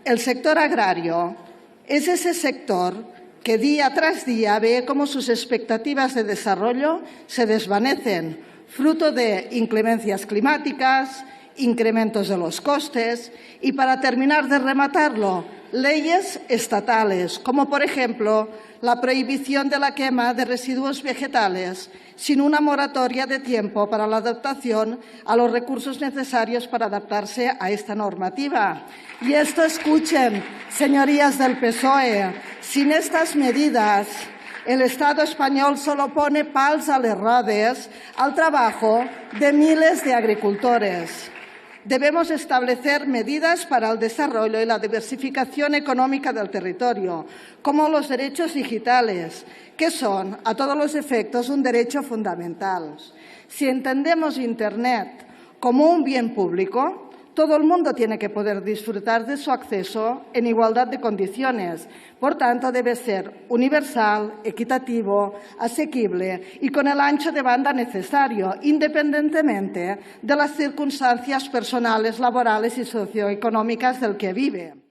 El sector agrario es ese sector que día tras día ve cómo sus expectativas de desarrollo se desvanecen, fruto de inclemencias climáticas, incrementos de los costes y, para terminar de rematarlo, leyes estatales, como por ejemplo la prohibición de la quema de residuos vegetales sin una moratoria de tiempo para la adaptación a los recursos necesarios para adaptarse a esta normativa. Y esto, escuchen, señorías del PSOE, sin estas medidas, el Estado español solo pone pals a les rodes al trabajo de miles de agricultores. Debemos establecer medidas para el desarrollo y la diversificación económica del territorio, como los derechos digitales, que son, a todos los efectos, un derecho fundamental. Si entendemos Internet como un bien público, todo el mundo tiene que poder disfrutar de su acceso en igualdad de condiciones. Por tanto, debe ser universal, equitativo, asequible y con el ancho de banda necesario, independientemente de las circunstancias personales, laborales y socioeconómicas del que vive.